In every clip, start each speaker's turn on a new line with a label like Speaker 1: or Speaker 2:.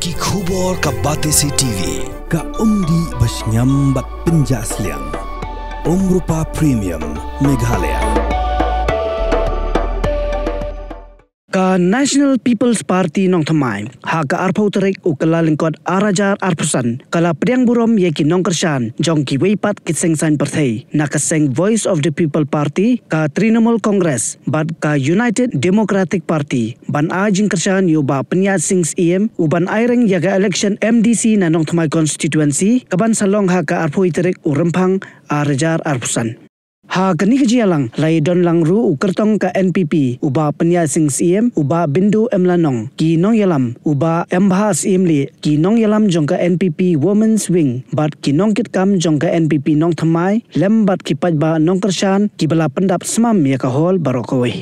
Speaker 1: Ki khubor ka Batesi TV.
Speaker 2: Ka umdi basnyam bat penjaslian. Rupa Premium Meghalaya.
Speaker 3: Ka National People's Party nong thamai ha ka arpau terik ukala lingkod arajar arpusan kala priang burom ye ki nong kersan jong ki weipat ki sengsan partai na ka seng Voice of the People Party ka Trinamool Congress bad ka United Democratic Party ban ajing kersan yu ba penyat sings em uban aireng yaga election MDC na nong thamai constituency kaban salong ha ka arpau terik urempang arajar arpusan. Ha kani kejialang lai don lang ru ukertong ka NPP uba penya sing CM uba bindu emlanong ki nong yalam uba embahas imli ki nong yalam jong ka NPP Women's Wing bat ki nong kit kam jong ka NPP nong thamai lem bat ki pajba nong kersan ki bala pendap semam ya ka hol barokowe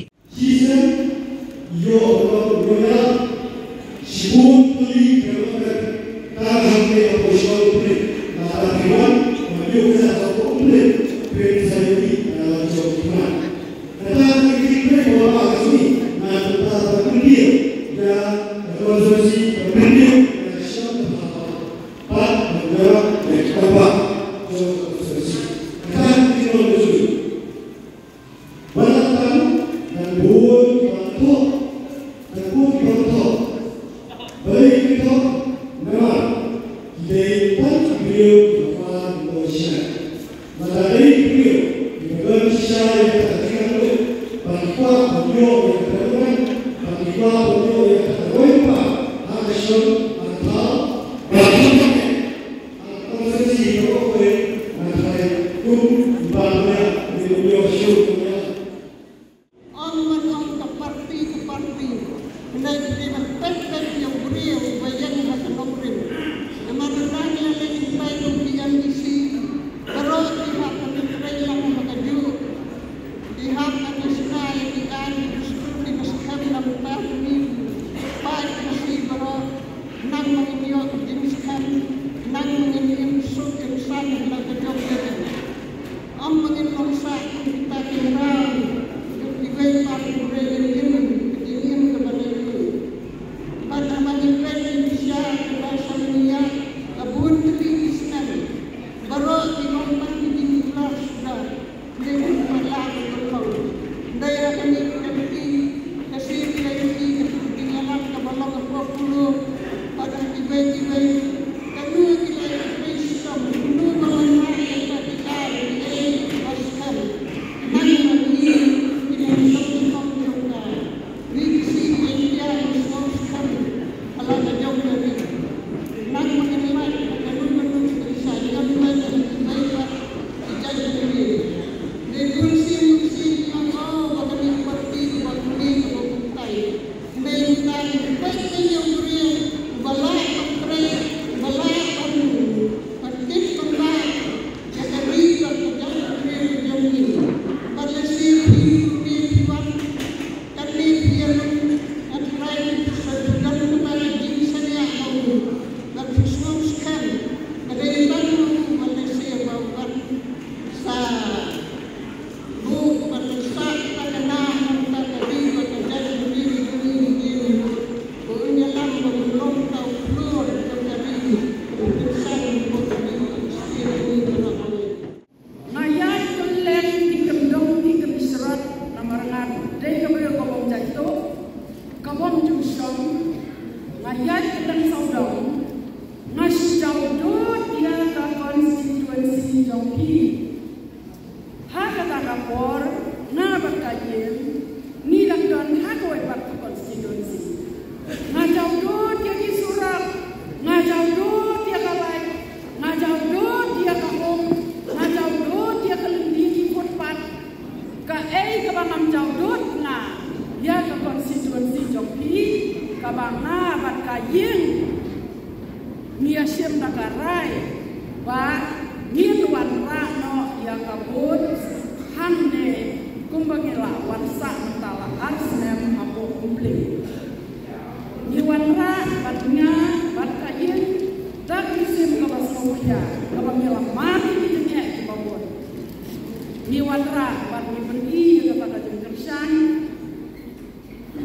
Speaker 3: ni wanra bat ni pergi kepada jengkersan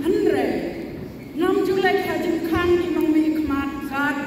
Speaker 3: Andre ngam julek hajim kan di mangmi ikmat kat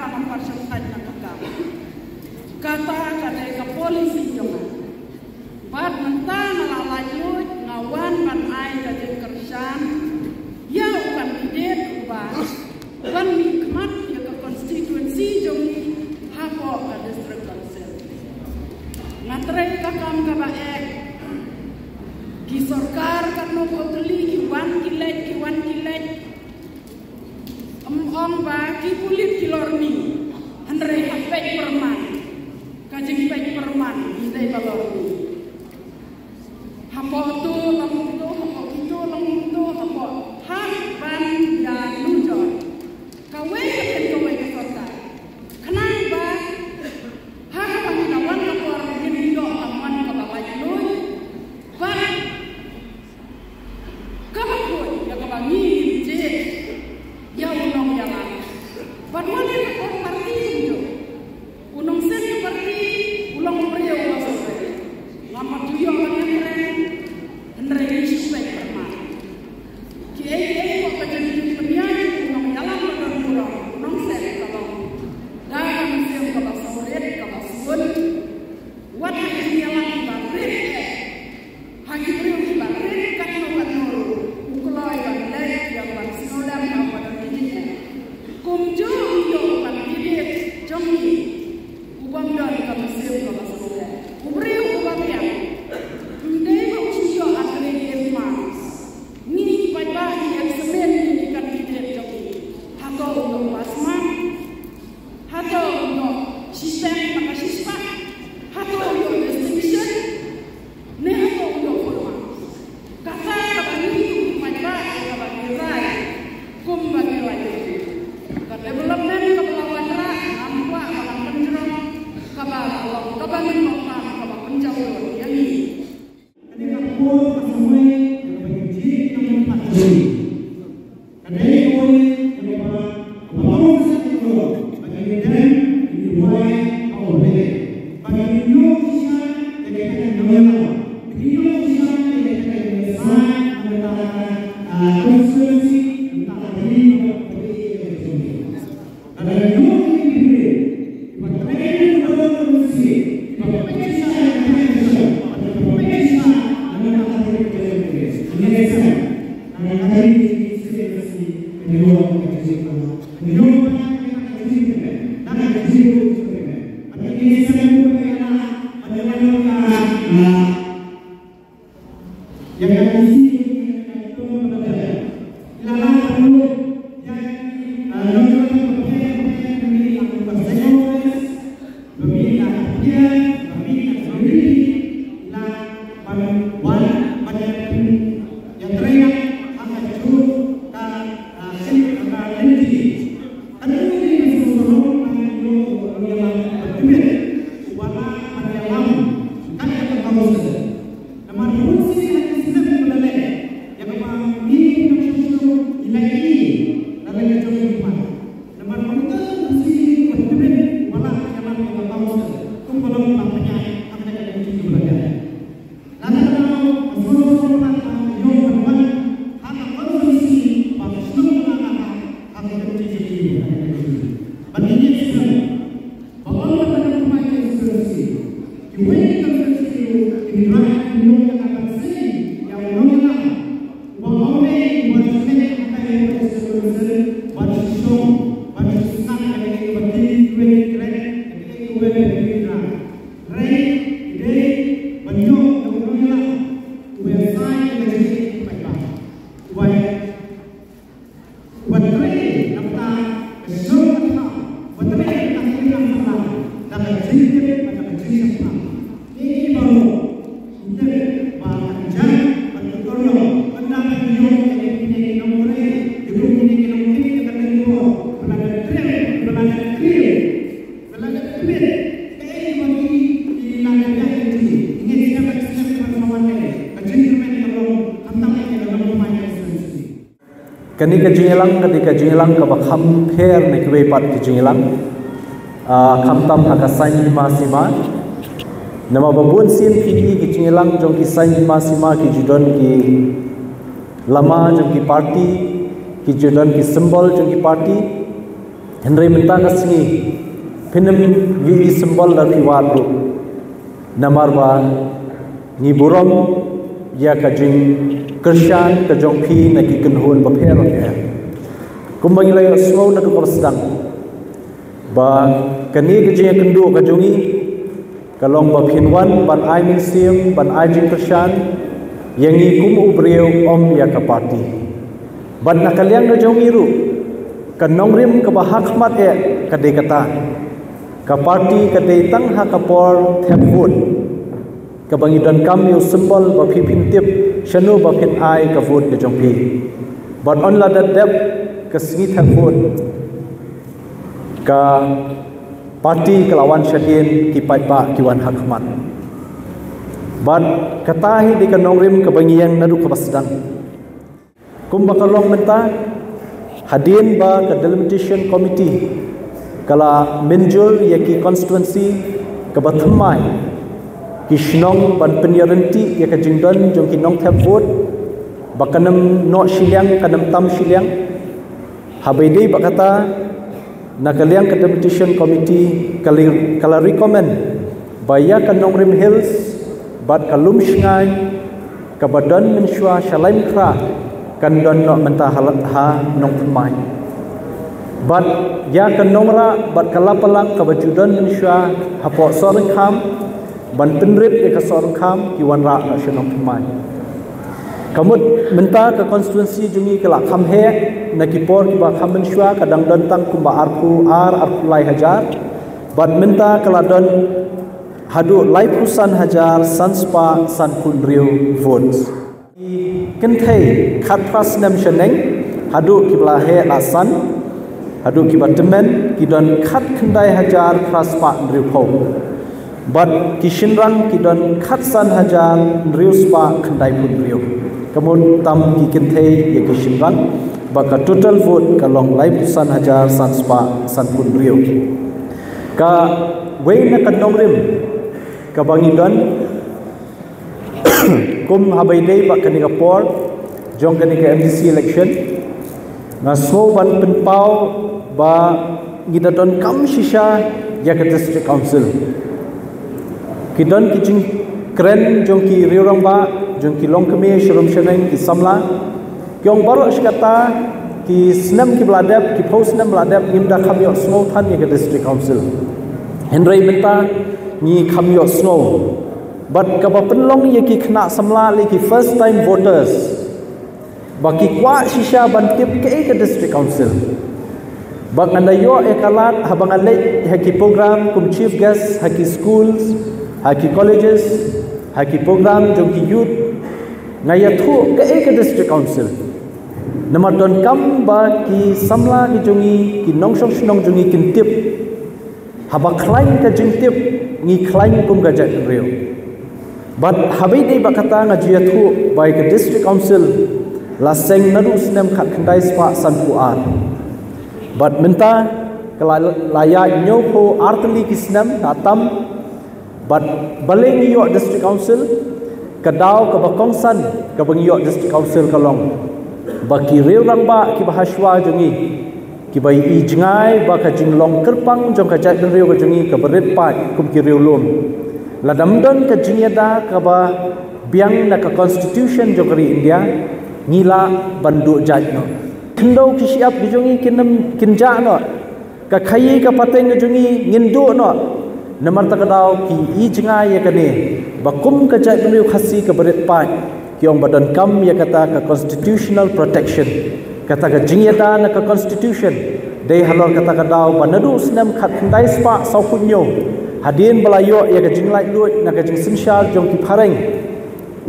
Speaker 4: Kani ka jingilang ka bakham pher ne kwe pat ki jingilang kham tam ha ka sain ma sima nama babun sin ki jingilang jong ki sain ma sima ki judon ki lama jong ki party ki judon ki symbol jong ki party henry minta ka singi pinem vi symbol la ki wadu namar ba ni burom ya ka jing Krishan ka jong phi na ki kunhun ba pher ya kumbang ilay asmo na ko sedang ba kani ka jing kundu ka jongi kalong ba phinwan ban ai min sim ban ai jing Krishan yangi kum ubreu om ya ka party ban na kalyang na jongi ru ka nongrim ka ba hakmat e ka de kata ka party ka de tang ha ka por thepun ka bangidan kam yu symbol ba phi phin tip shanu ba phin ai ka vote ke jong phi but on la that dep ka singi thapun ka party kelawan shadin ki pai pa ki wan hakmat but kata hi di ka nongrim ka bangiang nadu ka basdang kum ba kalong menta hadin ba ka delimitation committee kala menjul yaki constituency kabathmai kishnong ban penyerenti ya kajingdon jong kinong thap vote bakanam no shiliang kanam tam shiliang habaidei bakata nakaliang ke deputation committee kala recommend baya kanong rim hills bat kalum shngai kabadan menshua shalaim kra kandon no mentah ha nong pemai bat ya kanong ra bat kalapalak kabajudan menshua hapo sorang kham ban penrip ya kasorang kham kiwan ra no shnong pemai kamut mentah ke konstituensi jungi kelak kham he nakipor kiba kham menshua kadang dantang kumba arku lai hajar bat mentah keladon hadu lai pusan hajar sanspa sankun riu votes kenthei khat pras nam sheneng hadu kibla he asan hadu kibatemen kidon khat khandai hajar pras pa riu pho bat kishinrang kidon khat san hajar riu spa khandai pun riu kamun tam ki kenthei ye kishinrang baka total vote kalong lai pusan hajar sanspa sankun riu ka weina kanong rim kabangidon kum habaidei bak kanika por jong kanika MDC election ngaso ban penpau ba ngidadon kam shisha ya ke district council kidon kijing kren jong ki riurang ba jong ki longkeme shrum sheneng ki samla kyong baro shkata ki snam ki bladap ki post nam bladap imda khamyo snow than ya ke district council henry benta ni khamyo snow but kaba penlong ye ki khna samla le ki first time voters baki kwa shisha bantip ke district council bak anda yo ekalat habang ale haki program kum chief guest haki schools haki colleges haki program jong ki youth ngaya thu ke district council namar don kam ba ki samla ki jongi ki nongshong shnong jongi kintip haba klaim ka jingtip ngi klaim kum ga jat reo but habai dei bakata nga jiathu by the district council la seng nadu snem khat khandai spa san pu ar but menta kala laya nyopho artli kisnam atam but baleng yo district council kadau ka bakong san ka bang yo district council kalong baki reu rang ba ki bahaswa jongi ki bai i jingai ba ka jinglong kerpang jong ka jat reu ka jongi ka berit pa kum ki reu lom la damdon ka jinyada ka ba biang na ka constitution jogri India ngila bandu jat no khndo ki siap ki jongi kinam kinja no ka khai ka pateng ka jongi ngindu no namar ta ka daw ki i jingai ya ka ne ba kum ka jat reu khasi ka berit pa kyong badan kam ya kata ka constitutional protection kata ka jingyada na ka constitution dei halor kata ka daw banadu snam khat khandai spa sau kunyo hadin balayo ya ka jinglai luit na ka jing sinshal jong ki phareng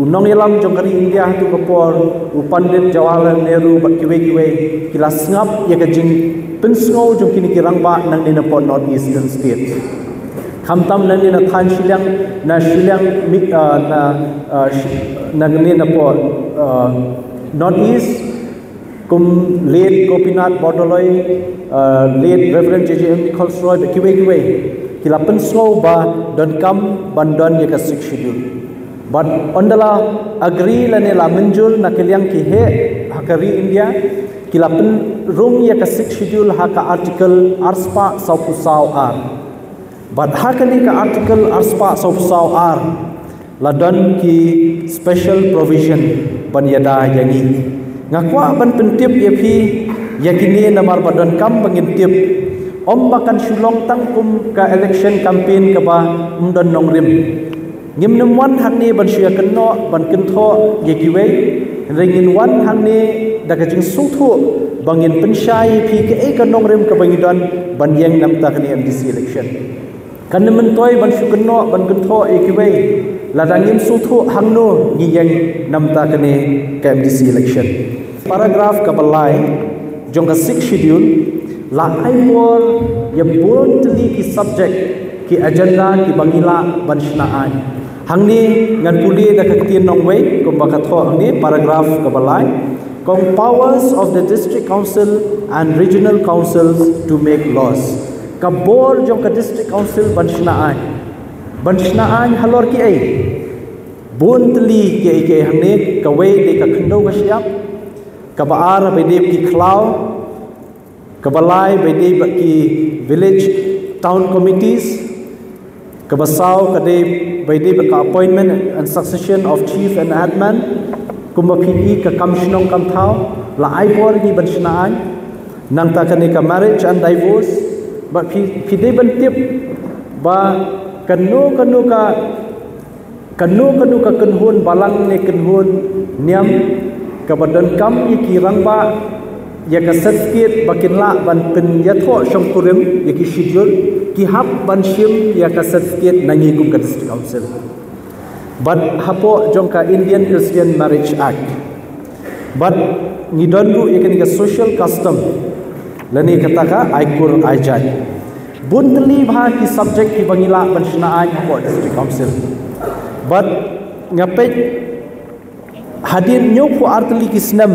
Speaker 4: unong yalam jong kari India tu ka por u pandit Jawaharlal Nehru bat kiwe kilas ngap ya ka jing pensngo jong kini kirangba nang ni na port north eastern state khamtam nang ni na than shilyang na ni na port north east kum late Gopinath Bordoloi late Reverend JJM Kholsroy kiwe kilapan slow ba don kam bandon ya ka 6 schedule but ondala agree la ne la menjul na keliang ki he hakari India kilapan rung ya ka 6 schedule ha ka article arspa saupusau ar but ha ka ni ka article arspa saupusau ar la don ki special provision ban yada yangi ngakwa ban pentip yapi yakini namar badan kam bangintip om bakan shulong tangkum ka election campaign ka ba mdon nongrim ngim num wan hangni ban shia kanno ban kintho yekiwe ringin wan hangni daga jing suthu bangin penshai phi ke ka nongrim ka bangidon ban yang nam ta kani MDC election kan men toy ban shukanno ban kintho yekiwe ladangim suthu hangno ngi yang nam ta kani ka MDC election paragraph ka balai jong ka 6 schedule la aimor ya boldly ki subject ki agenda ki bangila banshnaan hangni ngan puli da ka tin nong wei kum ba ka tho hangni paragraph ka balai kong powers of the district council and regional councils to make laws ka bor jong ka district council ban shnaan halor ki ai bun tli ke hangne ka wei de ka khndo ka siap ka baar be de ki khlau ka balai be de ki village town committees ka basau ka de be de ka appointment and succession of chief and admin kumba phi ka kamshnong kam thau la ai bor ni ban shnaan nang ta ka ne ka marriage and divorce ba phi de ban tip ba kanu ka kenhun balang ne kenhun niam ka badan kam ye ki rangba ya ka certificate bakin la ban pen ya tho shom kurim ye ki schedule ki hab ban shim ya ka certificate nangi kum ka district council but hapo jong ka Indian Christian Marriage Act but ni donru ye ka social custom lani kata ka aikur aijai bundli bha ki subject ki bangila ban shna ai hapo district council but ngape hadir nyopu artli kisnam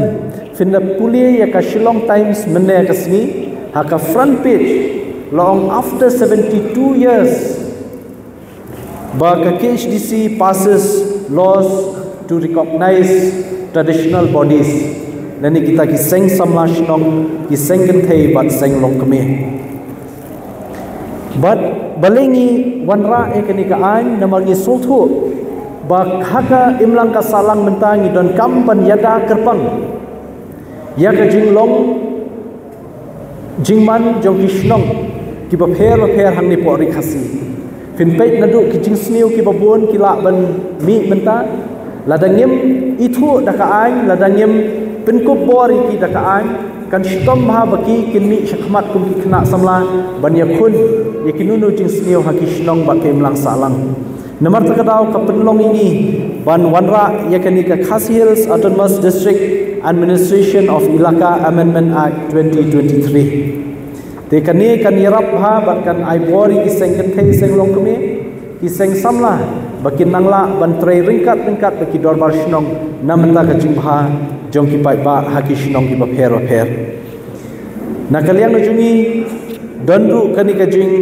Speaker 4: finna pulia ya ka Shillong Times menne ka sni ha ka front page long after 72 years ba ka KHDC passes laws to recognize traditional bodies nani kita ki seng samla shnong ki sengen thei bat seng long kame but balengi wanra ekani ka ain namangi sulthu ba khaka imlang ka salang mentangi don kam ban yada kerpang ya ka jinglong jingman jong kishnong ki ba pher hang ni pori khasi fin peit nadu ki jing sniu ki ba bon ki la ban mi menta ladangim ithu daka ain ladangim pinkup bori ki daka ain kan stom ha baki kinmi shakmat kum ki khna samla ban yakhun yakinunu jing sniu ha kishnong ba kemlang salang Nomor terkadau ke penlong ini ban wanra yakni ke Khasi Hills Autonomous District Administration of Ilaka Amendment Act 2023. Tekani kan yarap ha bahkan ai bori ki seng kenthei seng long kami ki seng samla bakin nangla ban trei ringkat baki dorbar shnong namenta ka jingha jong ki pai ba ha ki shnong ki ba pher nakaliang no jungi donru kani ka jing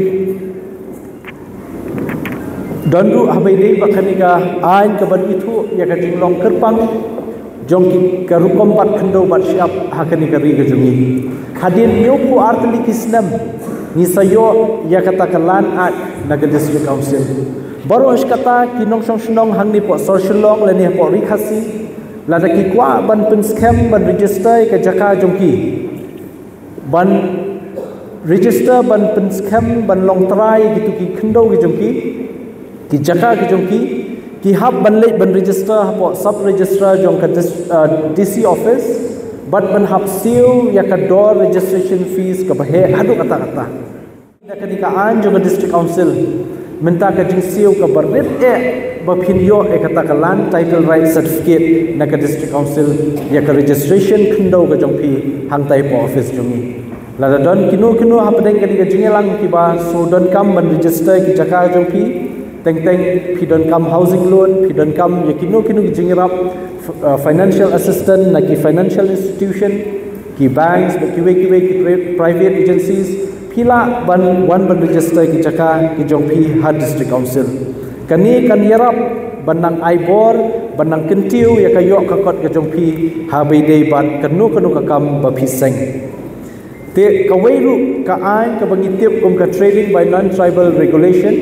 Speaker 4: donru habai dei bakhanika ain ka ban ithu ya ka jinglong kerpang jong ki ka rukom bat khndo bat siap hakani ka ri ka jungi hadin nyopu artli kisnam ni sayo ya kata kalan at naga district council baru kata kinong song shnong hangni po social long lani po ri khasi lada ki kwa ban pin scam ban register ka jaka jongki ban register ban pin scam ban long try gitu ki khndo ki jongki ki jaka ki jongki ki hab ban le ban register hapo sub registrar jong ka DC office but ban hab seal ya ka door registration fees ka bahe adu kata ketika an jong district council minta ka jing seal ka barit ba phinyo kata ka land title right certificate na ka district council ya ka registration khndo ka jong phi hang tai po office jongi la don kinu hab deng ka jingelang ki ba so don kam ban register ki jaka jong phi teng phi don kam housing loan phi don kam ya kinu ki jingerap financial assistance na ki financial institution ki banks ki private agencies phila ban register ki jaka ki jong phi ha district council kani kan yarap banang aibor banang kentiu ya kayo ka kot ka jong phi ha bei dei bat kanu ka kam ba phi seng te ka weiru ka ain ka bangitip kum ka trading by non tribal regulation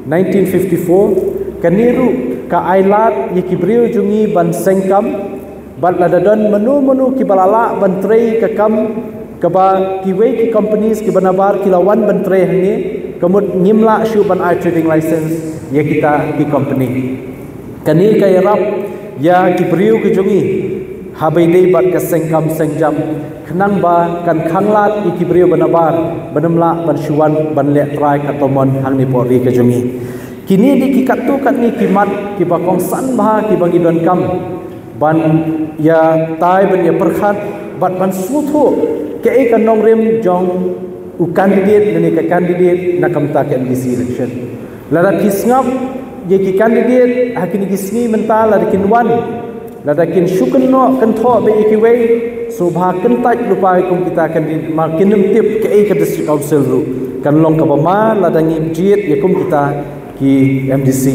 Speaker 4: 1954 kaniru ka ailat yikibriu jungi ban sengkam bat ladadon menu ki balala ban trei ka kam ka ba ki wei ki companies ki banabar ki lawan ban trei hangi kamut ngimla shu ban ai trading license ya kita ki company kani ka yarap ya kibriu ki jungi habai dei bat ka sengkam sengjam khnang ba kan khanglat ikibriu banabar banamla ban shuwan ban le trai ka tomon hangni pori ka jungi kini di ki katu katni kimat ki ba kong san ba ki bangi don kam ban ya tai ban ya perkhat bat ban suthu ke e kan nong rem jong u candidate ni ka candidate na kamta ke MDC election lara kisngap ye ki candidate hakini kisni mental lara kinwan lada kin syuken no kan tho be ikiwe so bha kan taj lupai kum kita kan makin tip ke district council ru kan long ka bama ladangi jit yakum kita ki MDC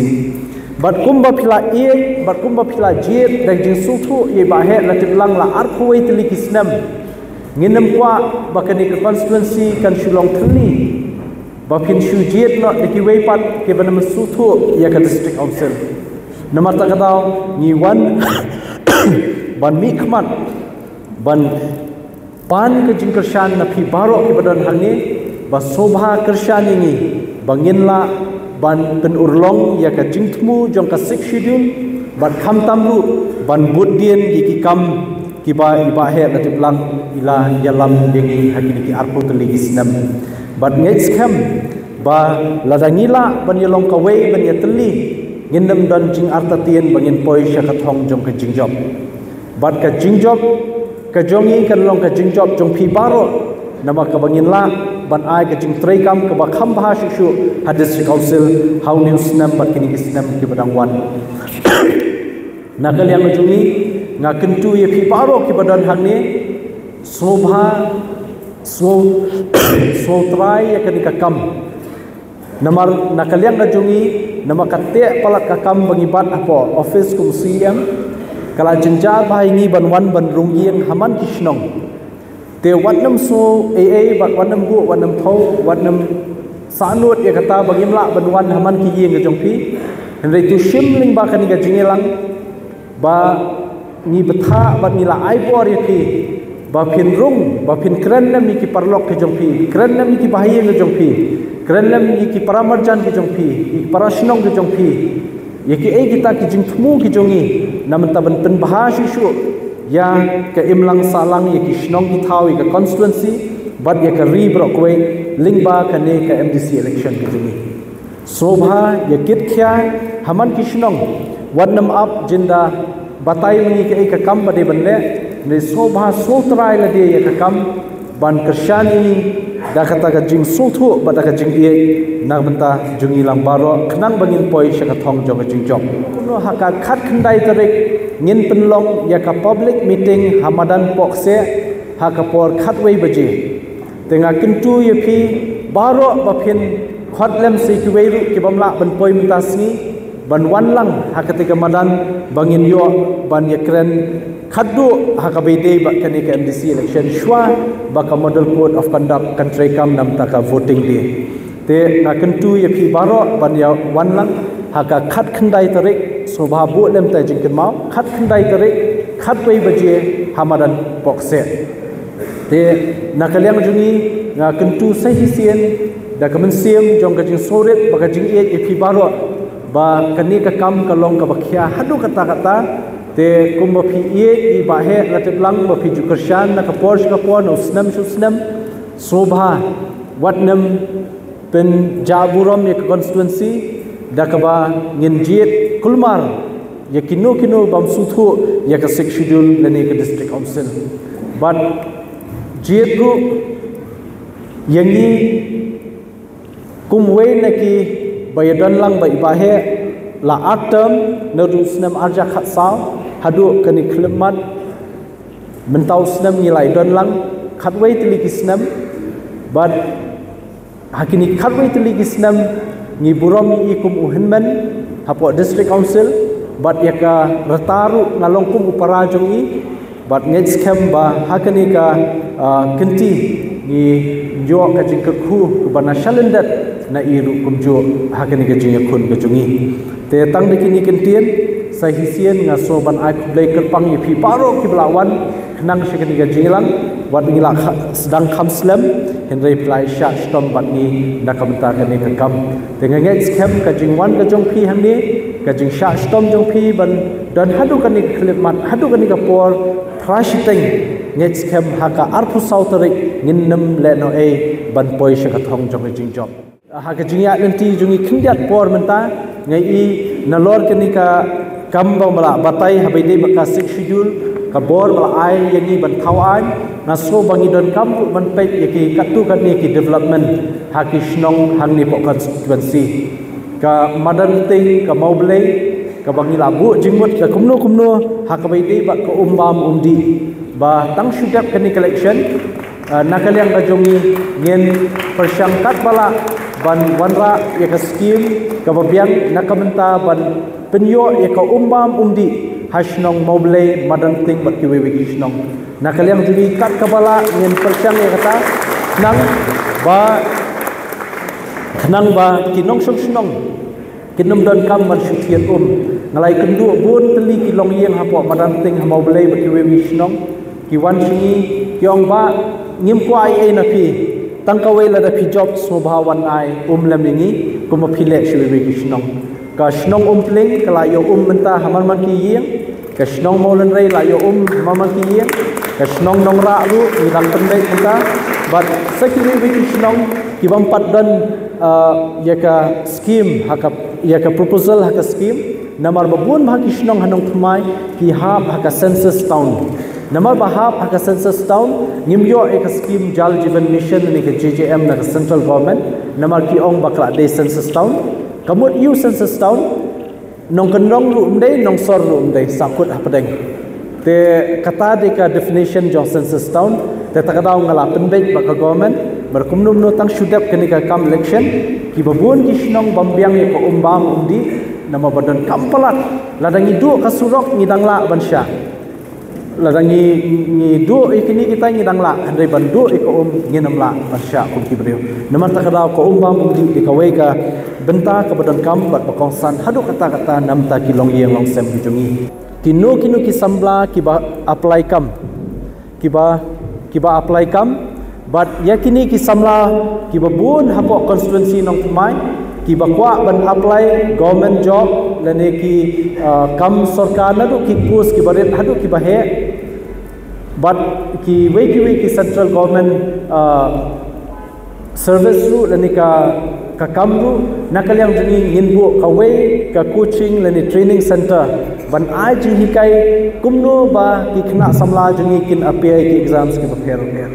Speaker 4: bat kumba phila e bat kumba phila jit dang jing su thu ye ba he la tip lang la ar khoi tli kisnam nginam kwa bakani ka constituency kan shulong thli bakin shu jit no de ki wei pat ke banam su thu ya ka district council namata ka daw ni wan ban mi khman ban pan ke jing kershan na phi baro ke badan hangi ba sobha kershan ni bangin la ban pen urlong ya ka jing thmu jong ka six schedule ban kham tamru ban budien ki kam ki ba he la tiplang ila yalam dengi hakini ki arpo tli gisnam ban next kam ba ladangila ban yalong ka wei ban yatli ngindam dan jing artatien bangin poi shakathong jong ka jing job bat ka jing job ka jongi kan long ka jing job jong phi baro nama ka bangin la ban ai ka jing trei kam ka ba kham bha shu shu hadis council how new snam bat kini snam ki badang wan nakal yang jungi nga kentu ye phi baro ki badan hang ni sobha so try ya kan ka kam namar nakal yang jungi nama kate palat ka kam bangibat apo office kum CM kala jenjar bahai ni ban wan ban rungieng haman kisnong te watnam so AA bat watnam bu watnam thau watnam sanut ya kata bagimla ban wan haman ki yeng ke jongpi henry tu shimling ba kan ga jingelang ba ni betha bat ni la ai por yaki ba phin rung ba phin kran nam ni ki parlok ke jongpi kran nam ni ki bahai ke jongpi kran nam ni ki paramarjan ke jongpi ki parashnong ke jongpi yaki ai kita ki jing thmu ki jongi naman taban pen bahasi shu ya ke imlang salang yaki shnong ki thawi ka constituency but ya ka ri bro kwe lingba ka ne ka MDC election ki jongi sobha yakit khya haman ki shnong wadnam up jinda batai mani ke ai ka kam bade banle ne sobha sotrai la de ya ka kam ban kershani da kata ka jing sothu bada ka jing ye nang banta jungi lang baro khnang bangin poi shakathong jong jing jong kuno haka khat khandai tarik ngin penlong ya ka public meeting hamadan pokse haka por khat wei baje tenga kintu ye phi baro baphin khotlem se ki wei ru ki bamla ban poi mtasni ban wan lang haka te madan bangin yo ban yakren khaddu haka beide ba kani ka MDC election shwa ba ka model code of conduct country kam nam ta ka voting day te na kentu ye phi baro ban ya wan lang haka khat khandai tarik sobha bu lem ta jingkin mau khat khandai tarik khat wei baje hamadan pokse te na kalyang jungi na kentu sahi sien da kamen siam jong ka jing soret ba ka jing ye phi baro ba kani ka kam ka long ka bakhya hadu kata kata te kumba phi ye I ba he latip lang ba phi jukershan na ka porsh ka por no snam shu snam sobha watnam pen jaburam ye constituency dakaba nginjit kulmar ye kino bam suthu ye ka six schedule lani ka district council but jit gu yangi kumwe na ki bayadan lang ba ibahe la atam na rusnam arja khat saw hadu kani khlemat mentau snam nilai don lang khatwei tili kisnam but hakini khatwei tili kisnam ni burom ni ikum uhinman hapo district council but yaka rataru ngalong kum uparajong I but ngets kem ba hakani ka kenti ni jo ka jingka khu bana shalendat na iru kumjo hakani ka jingya khun ka jungi te tang de kini kentien sahisian ngaso ban ai khublai kerpang ye phi paro kiblawan nang shikani ka jinglang wat ngila sedang khamslam henry plai sha stom bat ni nakamta kani ka kam te ngets kem ka jingwan ka jong phi hangni ka jing sha stom jong phi ban dan hadu kani khlemat hadu kani ka por thrashiteng ngets kem haka arphu sautari nginnam leno e ban poi shakathong jong jing job haka jingya lenti jungi khindiat por menta ngai I nalor kani ka kambang mala batai habai dei baka six schedule ka bor mala ai yangi ban thawai na so bangi don kam ban pe yaki katu kani ki development haki shnong hangni po constituency ka madan ting ka maublei ka bangi labu jingmut ka kumno haka bai dei baka umbam umdi ba tang shudap kani collection nakaliang kajongi ngin persyangkat bala ban wanra ya ka skim kababiang nakamenta ban penyo ya ka umdi hasnong moble madanting bat kiwewe kisnong nakaliang juli kat kabala ngin persyang ya kata nang ba kinong snong kinum don kam man syutian ngalai kendu bun teli kilong yeng hapo madanting moble bat kiwewe kisnong kiwan singi kiong ba ngim ko ai na pi tangkawe la da pi job smobhawan ai lamini kuma phile shwewe kishnong ka shnong pling kala yo menta haman man ki yeng ka shnong molen rei la yo maman ki yeng ka shnong nong ra lu ni dang pendai kita but sakiri we kishnong ki bam pat dan ya ka scheme haka ya ka proposal haka scheme namar babun bha kishnong hanong thmai ki ha haka census town Namar bahap haka census town ngimyo ek scheme Jal Jeevan Mission ni ke JJM na central government namar ki ong bakla de census town kamut you census town nong kendong lu umdai nong sor lu umdai sakut hapadeng te kata de ka definition jo census town te takadaw ngala pendek baka government berkumnum no tang shudap kini ka kam election ki babun ki shnong bambiang ye ko umbam umdi nama badan kampalat ladangi du kasurok ngidangla bansya ladangi ni du ikini kita ngidang la andre bandu iko nginam la pasya kum kibriu namar takada ko bam di kawai ka benta ka badan kam bat pakongsan hadu kata namta kilong yeng long sem jungi kinu ki sambla kiba apply kam kiba apply kam but yakini ki samla kiba bun hapo constituency nong pemai kiba kwa ban apply government job lane ki kam sarkar nadu ki post ki baret hadu ki bahe but ki weki central government service ru lani ka kamru nakaliang jini nginbu ka way ka coaching lani training center ban ai jini kai kumno ba ki khna samla jini kin appear ki exams ki prepare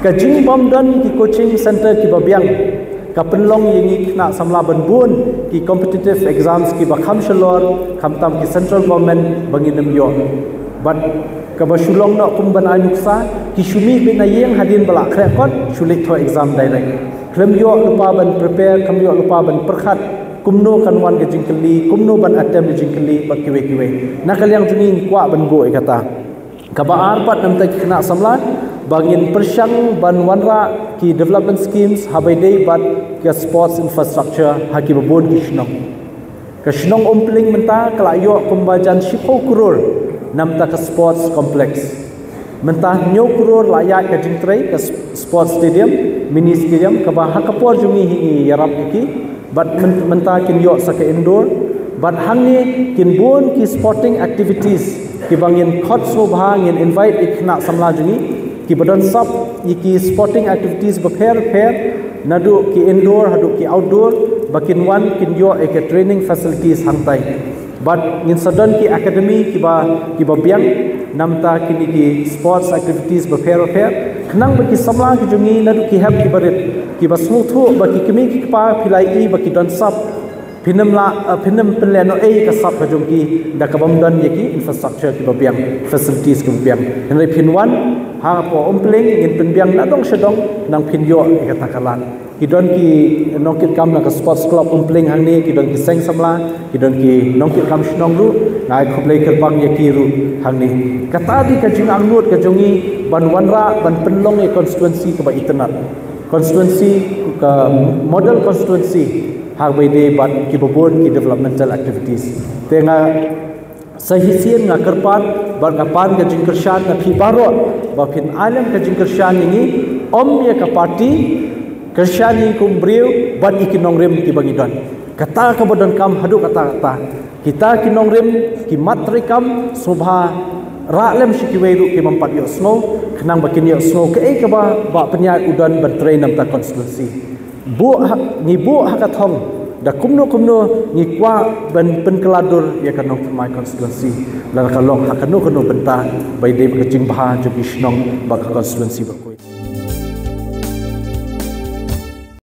Speaker 4: ka jing bom dan ki coaching center ki babiang ka penlong yingi khna samla ban bun ki competitive exams ki ba kham shalor kham tam ki central government banginem yo but kabasulong na kumban anuksa ki shumi bin ayeng hadin bala khrekot shulik tho exam direct klem yo lupa ban prepare kam yo lupa ban perkhat kumno kanwan ke jingkeli kumno ban attempt jingkeli bakiwe nakaliang juning kwa ban go ikata kaba arpat nam ta kena samla bangin persyang ban wanra ki development schemes habai dei bat ke sports infrastructure haki babon kishnong kashnong ompling menta kala yo kumbajan shipho kurur namta ka sports complex mentah nyo kurur layak ka jingtrei ka sports stadium mini stadium ka ba hakapor jungi hi yarap ki but mentah kin yo saka indoor but hangni kin bon ki sporting activities ki bangin khot so bhangin invite ikna samla jungi ki badan sab ki sporting activities ba fair nadu ki indoor hadu ki outdoor bakin one kin yo ek training facilities hangtai but in sudden ki academy ki ba biang namta kini ki sports activities ba fair khnang ba ki samla ki jungi nadu ki have ki barit ki ba smuthu ba ki kimi ki pa philai i ba ki don sap phinam plano ei ka sap ka jungi da ka bam dan yaki infrastructure ki ba biang facilities ki biang henry phinwan ha po ompling in pen biang na dong shedong nang phinyo ka takalan kidon ki nongkit kam na ka sports club ompling hangni kidon ki seng samla kidon ki nongkit kam shnong ru nai khoblei ker bang yaki ru hangni kata di ka jing angut ka jongi ban wanra ban penlong e constituency ka ba itnat constituency ka model constituency hagbai de ban ki bobon ki developmental activities tenga sahisian nga kerpan ban ka pan ka jing kershan na phi baro ba phin alam ka jing kershan ni om ye ka party kershani kumbriu ban ikinong rem ki bangidon kata ka bodan kam hadu kata kita kinong rem ki matre kam sobha ra lem shikiweru ki mampat yo snow khnang bakin yo snow ke ka ba penya udan ban train nam ta constituency ni bu hakathong da kumno ni kwa ban penkeladur ya kanong my constituency la kalong hakano benta bai de ka jing bha jo kishnong ba constituency ba koi